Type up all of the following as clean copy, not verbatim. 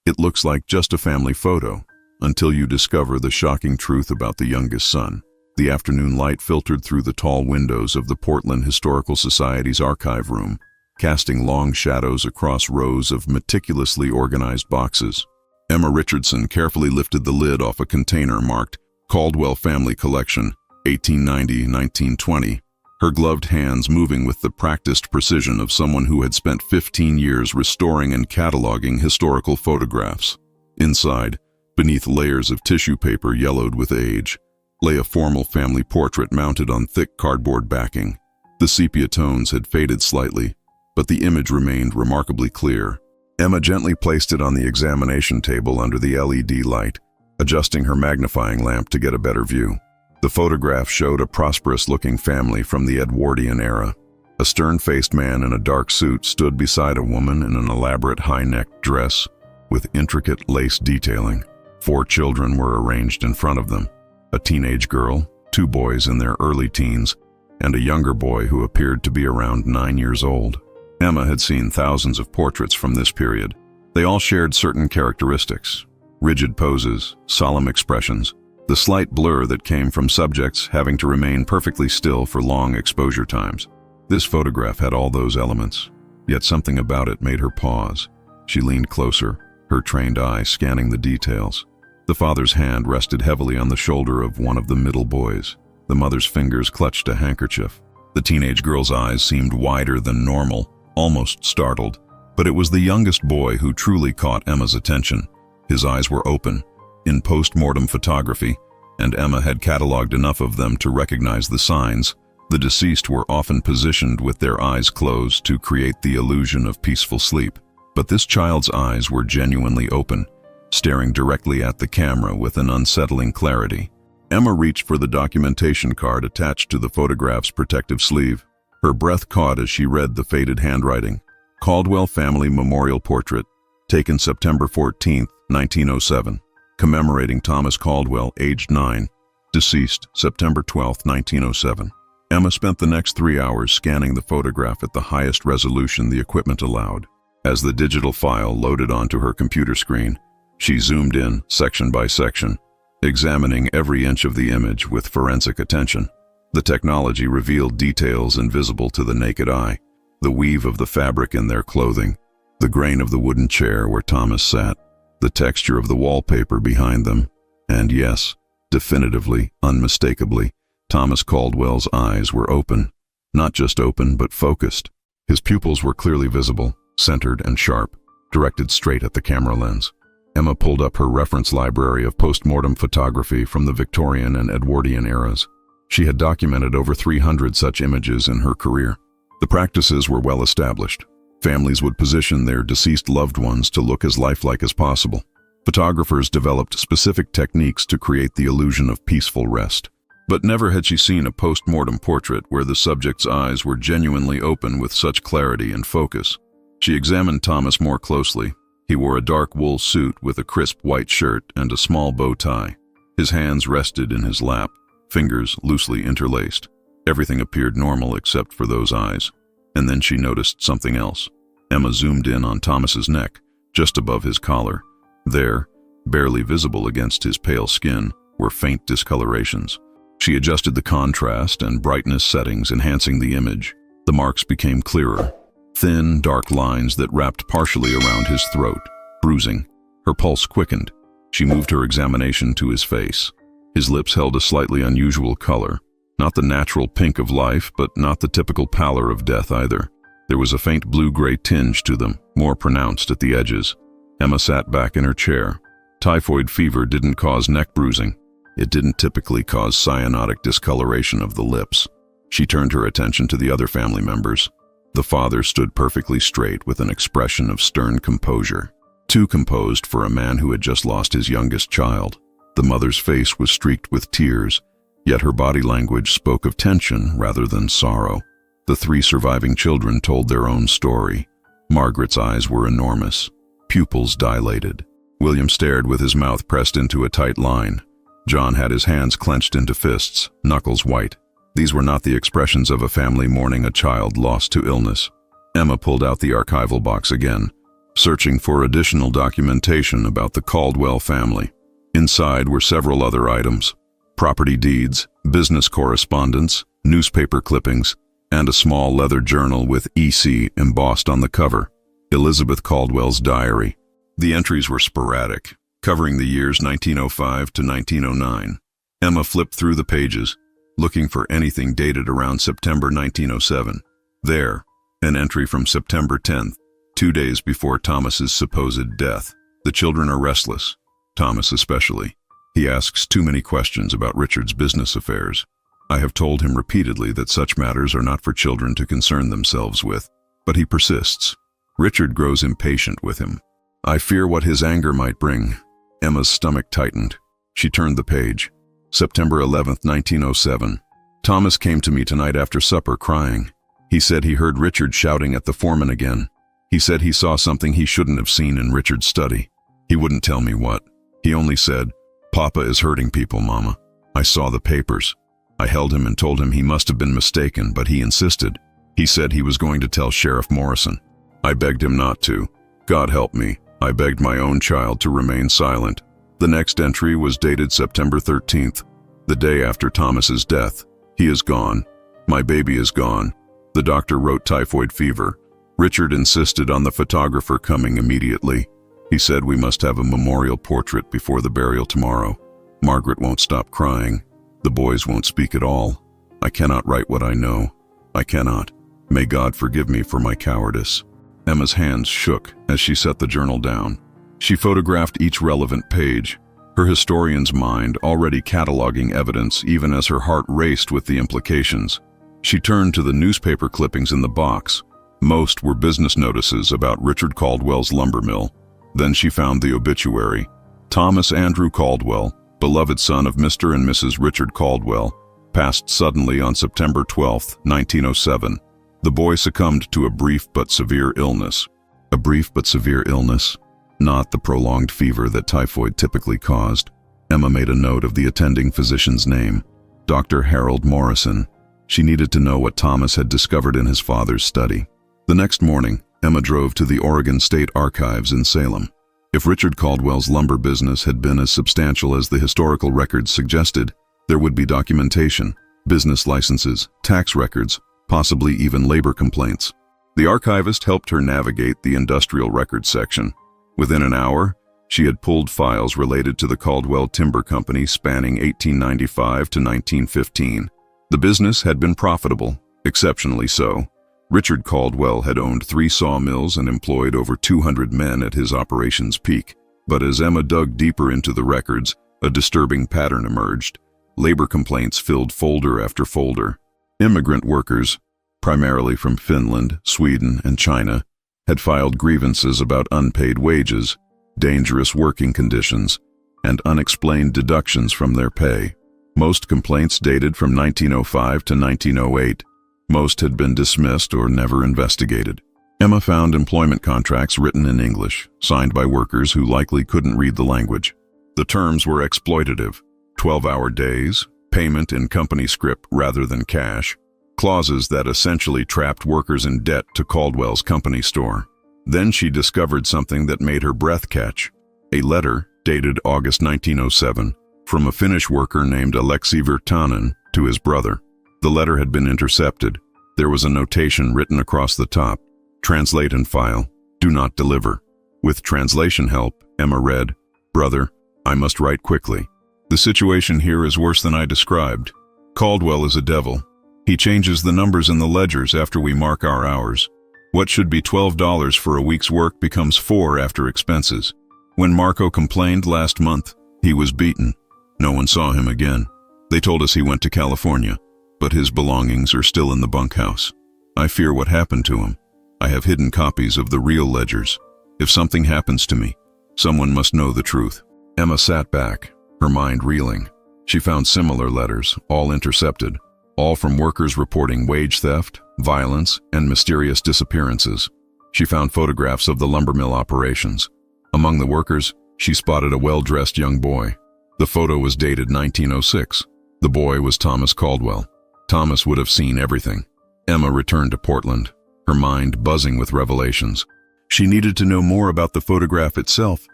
It looks like just a family photo, until you discover the shocking truth about the youngest son. The afternoon light filtered through the tall windows of the Portland Historical Society's archive room, casting long shadows across rows of meticulously organized boxes. Emma Richardson carefully lifted the lid off a container marked Caldwell Family Collection, 1890-1920, her gloved hands moving with the practiced precision of someone who had spent 15 years restoring and cataloging historical photographs. Inside, beneath layers of tissue paper yellowed with age, lay a formal family portrait mounted on thick cardboard backing. The sepia tones had faded slightly, but the image remained remarkably clear. Emma gently placed it on the examination table under the LED light, adjusting her magnifying lamp to get a better view. The photograph showed a prosperous-looking family from the Edwardian era. A stern-faced man in a dark suit stood beside a woman in an elaborate high-necked dress with intricate lace detailing. 4 children were arranged in front of them: a teenage girl, 2 boys in their early teens, and a younger boy who appeared to be around 9 years old. Emma had seen thousands of portraits from this period. They all shared certain characteristics: rigid poses, solemn expressions, the slight blur that came from subjects having to remain perfectly still for long exposure times. This photograph had all those elements, yet something about it made her pause. She leaned closer, her trained eye scanning the details. The father's hand rested heavily on the shoulder of one of the middle boys. The mother's fingers clutched a handkerchief. The teenage girl's eyes seemed wider than normal, almost startled. But it was the youngest boy who truly caught Emma's attention. His eyes were open, in post-mortem photography, and Emma had cataloged enough of them to recognize the signs. The deceased were often positioned with their eyes closed to create the illusion of peaceful sleep. But this child's eyes were genuinely open, staring directly at the camera with an unsettling clarity. Emma reached for the documentation card attached to the photograph's protective sleeve. Her breath caught as she read the faded handwriting. Caldwell Family Memorial Portrait, taken September 14, 1907. Commemorating Thomas Caldwell, aged 9, deceased September 12, 1907. Emma spent the next 3 hours scanning the photograph at the highest resolution the equipment allowed. As the digital file loaded onto her computer screen, she zoomed in, section by section, examining every inch of the image with forensic attention. The technology revealed details invisible to the naked eye: the weave of the fabric in their clothing, the grain of the wooden chair where Thomas sat, the texture of the wallpaper behind them, and yes, definitively, unmistakably, Thomas Caldwell's eyes were open. Not just open, but focused. His pupils were clearly visible, centered and sharp, directed straight at the camera lens. Emma pulled up her reference library of post-mortem photography from the Victorian and Edwardian eras. She had documented over 300 such images in her career. The practices were well established. Families would position their deceased loved ones to look as lifelike as possible. Photographers developed specific techniques to create the illusion of peaceful rest. But never had she seen a post-mortem portrait where the subject's eyes were genuinely open with such clarity and focus. She examined Thomas more closely. He wore a dark wool suit with a crisp white shirt and a small bow tie. His hands rested in his lap, fingers loosely interlaced. Everything appeared normal except for those eyes. And then she noticed something else. Emma zoomed in on Thomas's neck, just above his collar. There, barely visible against his pale skin, were faint discolorations. She adjusted the contrast and brightness settings, enhancing the image. The marks became clearer. Thin, dark lines that wrapped partially around his throat, bruising. Her pulse quickened. She moved her examination to his face. His lips held a slightly unusual color. Not the natural pink of life, but not the typical pallor of death either. There was a faint blue-gray tinge to them, more pronounced at the edges. Emma sat back in her chair. Typhoid fever didn't cause neck bruising. It didn't typically cause cyanotic discoloration of the lips. She turned her attention to the other family members. The father stood perfectly straight with an expression of stern composure. Too composed for a man who had just lost his youngest child. The mother's face was streaked with tears, yet her body language spoke of tension rather than sorrow. The 3 surviving children told their own story. Margaret's eyes were enormous, pupils dilated. William stared with his mouth pressed into a tight line. John had his hands clenched into fists, knuckles white. These were not the expressions of a family mourning a child lost to illness. Emma pulled out the archival box again, searching for additional documentation about the Caldwell family. Inside were several other items: property deeds, business correspondence, newspaper clippings, and a small leather journal with EC embossed on the cover, Elizabeth Caldwell's diary. The entries were sporadic, covering the years 1905 to 1909. Emma flipped through the pages, looking for anything dated around September 1907. There, an entry from September 10th, 2 days before Thomas's supposed death. The children are restless, Thomas especially. He asks too many questions about Richard's business affairs. I have told him repeatedly that such matters are not for children to concern themselves with, but he persists. Richard grows impatient with him. I fear what his anger might bring. Emma's stomach tightened. She turned the page. September 11th, 1907. Thomas came to me tonight after supper crying. He said he heard Richard shouting at the foreman again. He said he saw something he shouldn't have seen in Richard's study. He wouldn't tell me what. He only said, "Papa is hurting people, Mama. I saw the papers." I held him and told him he must have been mistaken, but he insisted. He said he was going to tell Sheriff Morrison. I begged him not to. God help me, I begged my own child to remain silent. The next entry was dated September 13th, the day after Thomas's death. He is gone. My baby is gone. The doctor wrote typhoid fever. Richard insisted on the photographer coming immediately. He said we must have a memorial portrait before the burial tomorrow. Margaret won't stop crying. The boys won't speak at all. I cannot write what I know. I cannot. May God forgive me for my cowardice. Emma's hands shook as she set the journal down. She photographed each relevant page, her historian's mind already cataloging evidence even as her heart raced with the implications. She turned to the newspaper clippings in the box. Most were business notices about Richard Caldwell's lumber mill. Then she found the obituary. Thomas Andrew Caldwell, beloved son of Mr. and Mrs. Richard Caldwell, passed suddenly on September 12, 1907. The boy succumbed to a brief but severe illness. A brief but severe illness, not the prolonged fever that typhoid typically caused. Emma made a note of the attending physician's name, Dr. Harold Morrison. She needed to know what Thomas had discovered in his father's study. The next morning, Emma drove to the Oregon State Archives in Salem. If Richard Caldwell's lumber business had been as substantial as the historical records suggested, there would be documentation, business licenses, tax records, possibly even labor complaints. The archivist helped her navigate the industrial records section. Within an hour, she had pulled files related to the Caldwell Timber Company spanning 1895 to 1915. The business had been profitable, exceptionally so. Richard Caldwell had owned 3 sawmills and employed over 200 men at his operations peak. But as Emma dug deeper into the records, a disturbing pattern emerged. Labor complaints filled folder after folder. Immigrant workers, primarily from Finland, Sweden, and China, had filed grievances about unpaid wages, dangerous working conditions, and unexplained deductions from their pay. Most complaints dated from 1905 to 1908. Most had been dismissed or never investigated. Emma found employment contracts written in English, signed by workers who likely couldn't read the language. The terms were exploitative: 12-hour days, payment in company scrip rather than cash, clauses that essentially trapped workers in debt to Caldwell's company store. Then she discovered something that made her breath catch: a letter dated August 1907 from a Finnish worker named Aleksi Virtanen to his brother. The letter had been intercepted. There was a notation written across the top: "Translate and file. Do not deliver." With translation help, Emma read, "Brother, I must write quickly. The situation here is worse than I described. Caldwell is a devil. He changes the numbers in the ledgers after we mark our hours. What should be $12 for a week's work becomes $4 after expenses. When Marco complained last month, he was beaten. No one saw him again. They told us he went to California, but his belongings are still in the bunkhouse. I fear what happened to him. I have hidden copies of the real ledgers. If something happens to me, someone must know the truth." Emma sat back, her mind reeling. She found similar letters, all intercepted, all from workers reporting wage theft, violence, and mysterious disappearances. She found photographs of the lumber mill operations. Among the workers, she spotted a well-dressed young boy. The photo was dated 1906. The boy was Thomas Caldwell. Thomas would have seen everything. Emma returned to Portland, her mind buzzing with revelations. She needed to know more about the photograph itself,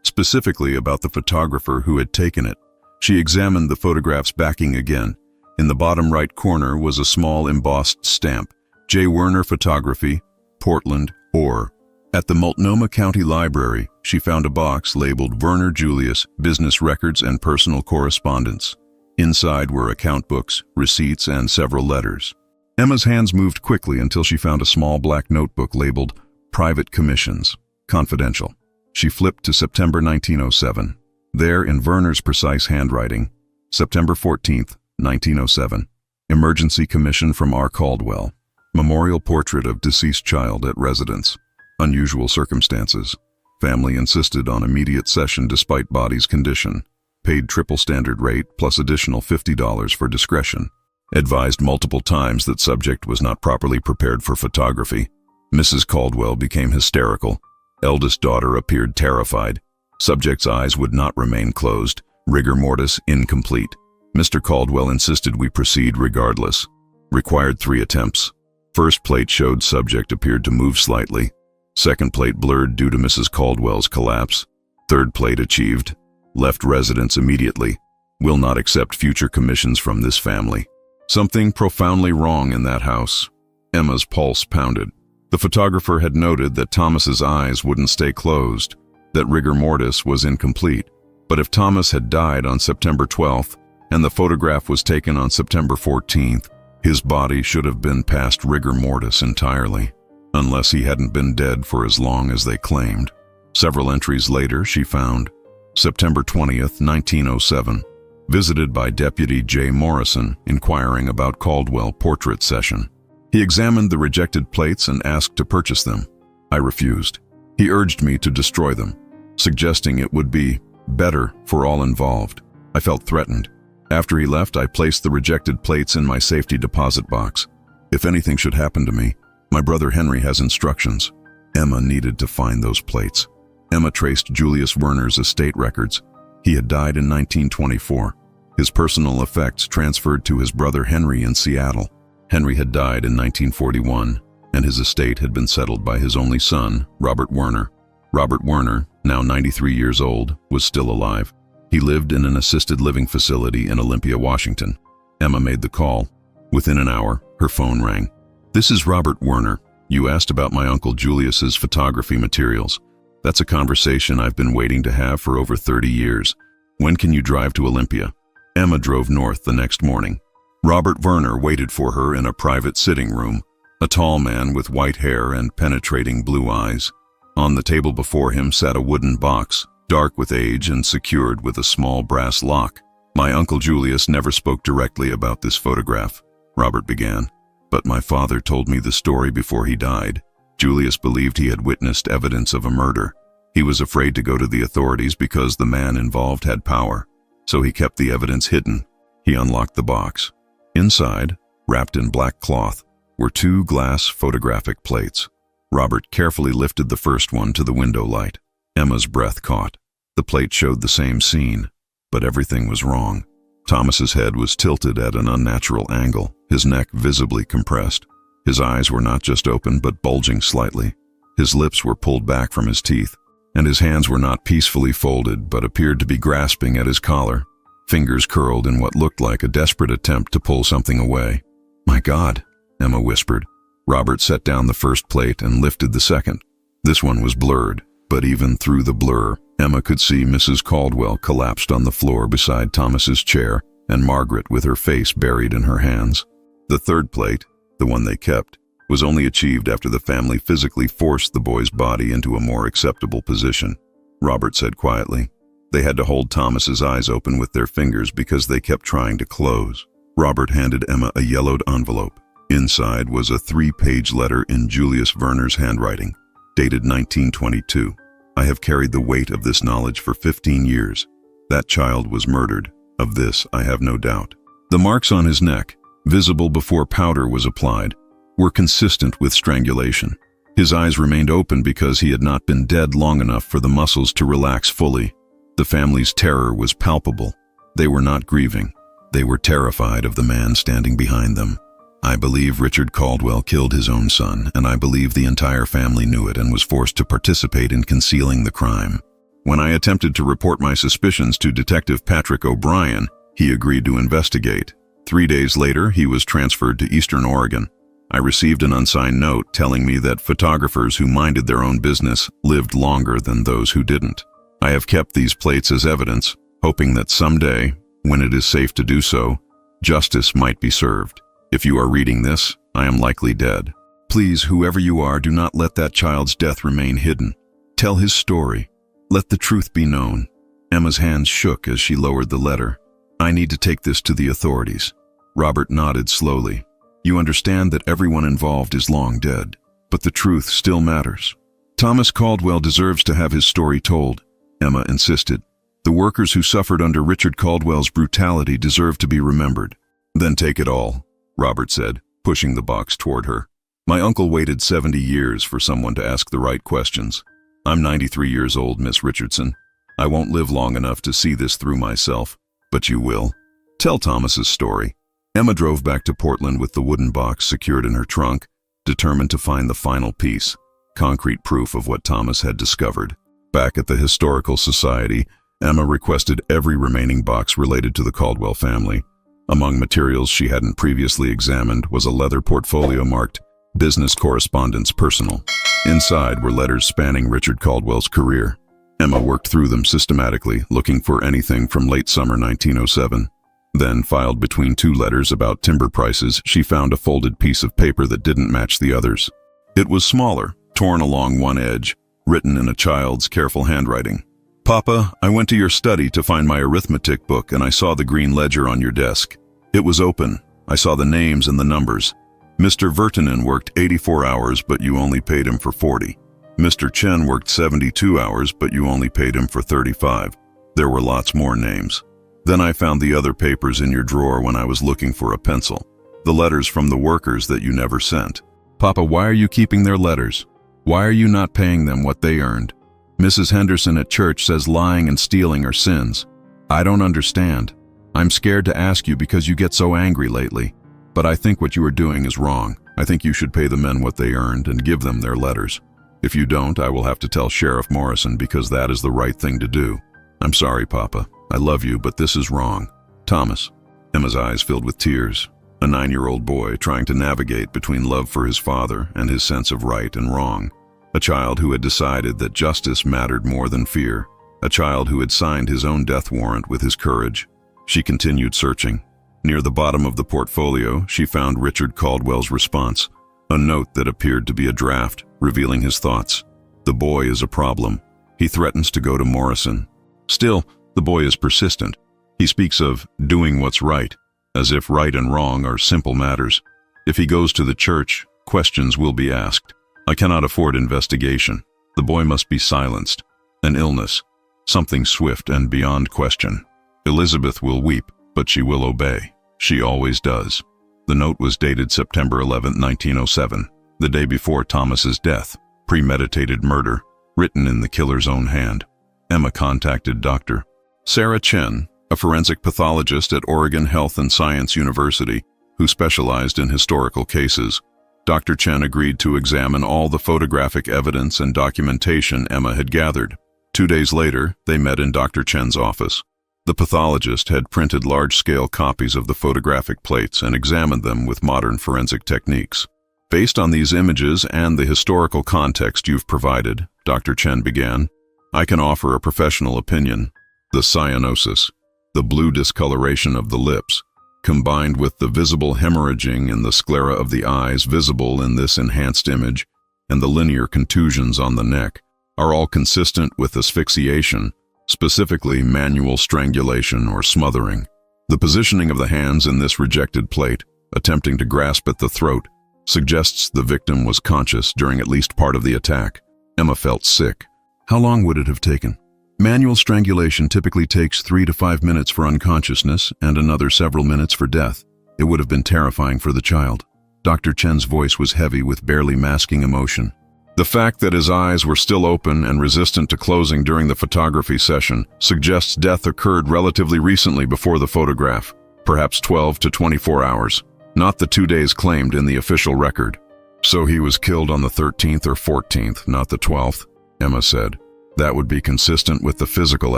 specifically about the photographer who had taken it. She examined the photograph's backing again. In the bottom right corner was a small embossed stamp, J. Werner Photography, Portland, or. At the Multnomah County Library, she found a box labeled Werner Julius, Business Records and Personal Correspondence. Inside were account books, receipts, and several letters. Emma's hands moved quickly until she found a small black notebook labeled Private Commissions, Confidential. She flipped to September 1907. There, in Werner's precise handwriting, September 14th, 1907. Emergency commission from R. Caldwell. Memorial portrait of deceased child at residence. Unusual circumstances. Family insisted on immediate session despite body's condition. Paid triple standard rate plus additional $50 for discretion. Advised multiple times that subject was not properly prepared for photography. Mrs. Caldwell became hysterical. Eldest daughter appeared terrified. Subject's eyes would not remain closed. Rigor mortis incomplete. Mr. Caldwell insisted we proceed regardless. Required 3 attempts. First plate showed subject appeared to move slightly. Second plate blurred due to Mrs. Caldwell's collapse. Third plate achieved. Left residence immediately. Will not accept future commissions from this family. Something profoundly wrong in that house. Emma's pulse pounded. The photographer had noted that Thomas's eyes wouldn't stay closed, that rigor mortis was incomplete. But if Thomas had died on September 12th and the photograph was taken on September 14th, his body should have been past rigor mortis entirely, unless he hadn't been dead for as long as they claimed. Several entries later, she found September 20th, 1907, visited by Deputy J. Morrison, inquiring about Caldwell portrait session. He examined the rejected plates and asked to purchase them. I refused. He urged me to destroy them, suggesting it would be better for all involved. I felt threatened. After he left, I placed the rejected plates in my safety deposit box. If anything should happen to me, my brother Henry has instructions. Emma needed to find those plates. Emma traced Julius Werner's estate records. He had died in 1924. His personal effects transferred to his brother Henry in Seattle. Henry had died in 1941, and his estate had been settled by his only son, Robert Werner. Robert Werner, now 93 years old, was still alive. He lived in an assisted living facility in Olympia, Washington. Emma made the call. Within an hour, her phone rang. "This is Robert Werner. You asked about my Uncle Julius's photography materials. That's a conversation I've been waiting to have for over 30 years. When can you drive to Olympia?" Emma drove north the next morning. Robert Werner waited for her in a private sitting room, a tall man with white hair and penetrating blue eyes. On the table before him sat a wooden box, dark with age and secured with a small brass lock. "My Uncle Julius never spoke directly about this photograph," Robert began, "but my father told me the story before he died. Julius believed he had witnessed evidence of a murder. He was afraid to go to the authorities because the man involved had power, so he kept the evidence hidden." He unlocked the box. Inside, wrapped in black cloth, were 2 glass photographic plates. Robert carefully lifted the first one to the window light. Emma's breath caught. The plate showed the same scene, but everything was wrong. Thomas's head was tilted at an unnatural angle, his neck visibly compressed. His eyes were not just open but bulging slightly. His lips were pulled back from his teeth, and his hands were not peacefully folded but appeared to be grasping at his collar, fingers curled in what looked like a desperate attempt to pull something away. "My God," Emma whispered. Robert set down the first plate and lifted the second. This one was blurred, but even through the blur, Emma could see Mrs. Caldwell collapsed on the floor beside Thomas's chair and Margaret with her face buried in her hands. The third plate, the one they kept, was only achieved after the family physically forced the boy's body into a more acceptable position. Robert said quietly, "They had to hold Thomas's eyes open with their fingers because they kept trying to close." Robert handed Emma a yellowed envelope. Inside was a 3-page letter in Julius Werner's handwriting, dated 1922. "I have carried the weight of this knowledge for 15 years. That child was murdered. Of this, I have no doubt." The marks on his neck, visible before powder was applied, were consistent with strangulation. His eyes remained open because he had not been dead long enough for the muscles to relax fully. The family's terror was palpable. They were not grieving. They were terrified of the man standing behind them. I believe Richard Caldwell killed his own son, and I believe the entire family knew it and was forced to participate in concealing the crime. When I attempted to report my suspicions to Detective Patrick O'Brien, he agreed to investigate. 3 days later, he was transferred to Eastern Oregon. I received an unsigned note telling me that photographers who minded their own business lived longer than those who didn't. I have kept these plates as evidence, hoping that someday, when it is safe to do so, justice might be served. If you are reading this, I am likely dead. Please, whoever you are, do not let that child's death remain hidden. Tell his story. Let the truth be known. Emma's hands shook as she lowered the letter. I need to take this to the authorities. Robert nodded slowly. You understand that everyone involved is long dead, but the truth still matters. Thomas Caldwell deserves to have his story told, Emma insisted. The workers who suffered under Richard Caldwell's brutality deserve to be remembered. Then take it all, Robert said, pushing the box toward her. My uncle waited 70 years for someone to ask the right questions. I'm 93 years old, Miss Richardson. I won't live long enough to see this through myself, but you will. Tell Thomas's story. Emma drove back to Portland with the wooden box secured in her trunk, determined to find the final piece, concrete proof of what Thomas had discovered. Back at the Historical Society, Emma requested every remaining box related to the Caldwell family. Among materials she hadn't previously examined was a leather portfolio marked Business Correspondence Personal. Inside were letters spanning Richard Caldwell's career. Emma worked through them systematically, looking for anything from late summer 1907. Then, filed between 2 letters about timber prices, she found a folded piece of paper that didn't match the others. It was smaller, torn along one edge, written in a child's careful handwriting. Papa, I went to your study to find my arithmetic book and I saw the green ledger on your desk. It was open. I saw the names and the numbers. Mr. Vertinen worked 84 hours, but you only paid him for 40. Mr. Chen worked 72 hours, but you only paid him for 35. There were lots more names. Then I found the other papers in your drawer when I was looking for a pencil. The letters from the workers that you never sent. Papa, why are you keeping their letters? Why are you not paying them what they earned? Mrs. Henderson at church says lying and stealing are sins. I don't understand. I'm scared to ask you because you get so angry lately. But I think what you are doing is wrong. I think you should pay the men what they earned and give them their letters. If you don't, I will have to tell Sheriff Morrison because that is the right thing to do. I'm sorry, Papa. I love you, but this is wrong. Thomas. Emma's eyes filled with tears. A 9-year-old boy trying to navigate between love for his father and his sense of right and wrong. A child who had decided that justice mattered more than fear. A child who had signed his own death warrant with his courage. She continued searching. Near the bottom of the portfolio, she found Richard Caldwell's response, a note that appeared to be a draft, revealing his thoughts. The boy is a problem. He threatens to go to Morrison. Still, the boy is persistent. He speaks of doing what's right, as if right and wrong are simple matters. If he goes to the church, questions will be asked. I cannot afford investigation. The boy must be silenced. An illness, something swift and beyond question. Elizabeth will weep, but she will obey. She always does. The note was dated September 11, 1907, the day before Thomas's death. Premeditated murder, written in the killer's own hand. Emma contacted Dr. Sarah Chen, a forensic pathologist at Oregon Health and Science University, who specialized in historical cases. Dr. Chen agreed to examine all the photographic evidence and documentation Emma had gathered. 2 days later, they met in Dr. Chen's office. The pathologist had printed large-scale copies of the photographic plates and examined them with modern forensic techniques. Based on these images and the historical context you've provided, Dr. Chen began, I can offer a professional opinion. The cyanosis, the blue discoloration of the lips, combined with the visible hemorrhaging in the sclera of the eyes visible in this enhanced image, and the linear contusions on the neck, are all consistent with asphyxiation, specifically manual strangulation or smothering. The positioning of the hands in this rejected plate, attempting to grasp at the throat, suggests the victim was conscious during at least part of the attack. Emma felt sick. How long would it have taken? Manual strangulation typically takes 3 to 5 minutes for unconsciousness and another several minutes for death. It would have been terrifying for the child. Dr. Chen's voice was heavy with barely masking emotion. The fact that his eyes were still open and resistant to closing during the photography session suggests death occurred relatively recently before the photograph, perhaps 12 to 24 hours. not the 2 days claimed in the official record. So he was killed on the 13th or 14th, not the 12th, Emma said. That would be consistent with the physical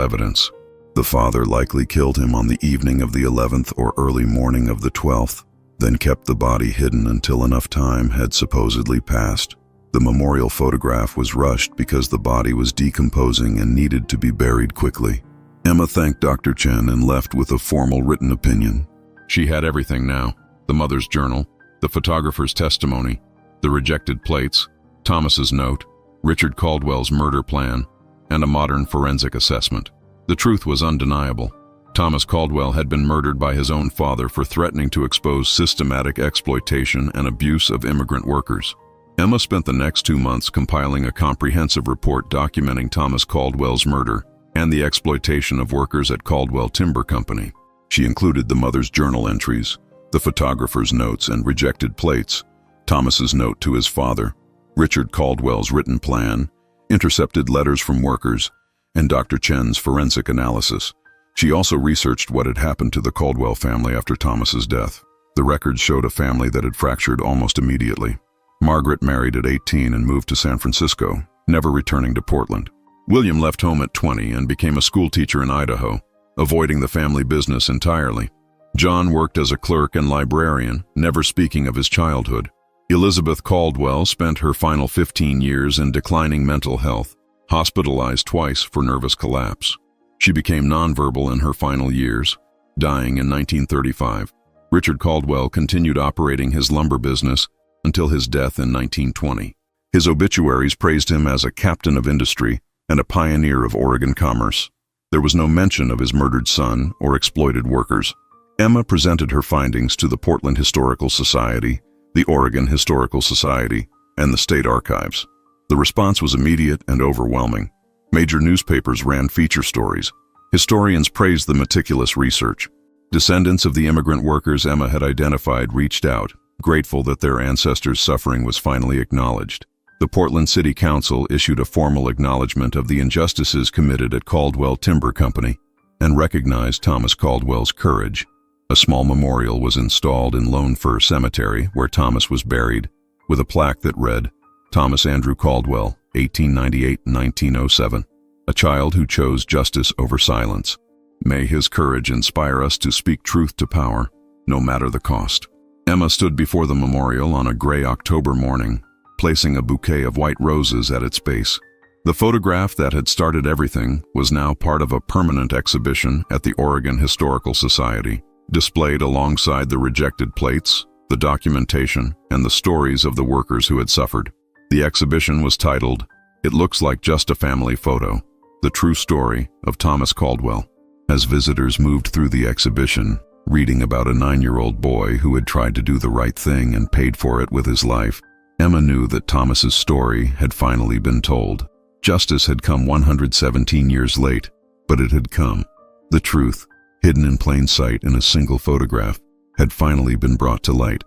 evidence. The father likely killed him on the evening of the 11th or early morning of the 12th, then kept the body hidden until enough time had supposedly passed. The memorial photograph was rushed because the body was decomposing and needed to be buried quickly. Emma thanked Dr. Chen and left with a formal written opinion. She had everything now: the mother's journal, the photographer's testimony, the rejected plates, Thomas's note, Richard Caldwell's murder plan, and a modern forensic assessment. The truth was undeniable. Thomas Caldwell had been murdered by his own father for threatening to expose systematic exploitation and abuse of immigrant workers. Emma spent the next 2 months compiling a comprehensive report documenting Thomas Caldwell's murder and the exploitation of workers at Caldwell Timber Company. She included the mother's journal entries, the photographer's notes and rejected plates, Thomas's note to his father, Richard Caldwell's written plan, intercepted letters from workers, and Dr. Chen's forensic analysis. She also researched what had happened to the Caldwell family after Thomas's death. The records showed a family that had fractured almost immediately. Margaret married at 18 and moved to San Francisco, never returning to Portland. William left home at 20 and became a schoolteacher in Idaho, avoiding the family business entirely. John worked as a clerk and librarian, never speaking of his childhood. Elizabeth Caldwell spent her final 15 years in declining mental health, hospitalized twice for nervous collapse. She became nonverbal in her final years, dying in 1935. Richard Caldwell continued operating his lumber business until his death in 1920. His obituaries praised him as a captain of industry and a pioneer of Oregon commerce. There was no mention of his murdered son or exploited workers. Emma presented her findings to the Portland Historical Society, the Oregon Historical Society, and the state archives. The response was immediate and overwhelming. Major newspapers ran feature stories. Historians praised the meticulous research. Descendants of the immigrant workers Emma had identified reached out, grateful that their ancestors' suffering was finally acknowledged. The Portland City Council issued a formal acknowledgement of the injustices committed at Caldwell Timber Company and recognized Thomas Caldwell's courage. A small memorial was installed in Lone Fir Cemetery, where Thomas was buried, with a plaque that read, Thomas Andrew Caldwell, 1898-1907, a child who chose justice over silence. May his courage inspire us to speak truth to power, no matter the cost. Emma stood before the memorial on a gray October morning, placing a bouquet of white roses at its base. The photograph that had started everything was now part of a permanent exhibition at the Oregon Historical Society, displayed alongside the rejected plates, the documentation, and the stories of the workers who had suffered. The exhibition was titled, It Looks Like Just a Family Photo, The True Story of Thomas Caldwell. As visitors moved through the exhibition, reading about a 9-year-old boy who had tried to do the right thing and paid for it with his life, Emma knew that Thomas's story had finally been told. Justice had come 117 years late, but it had come. The truth, hidden in plain sight in a single photograph, had finally been brought to light.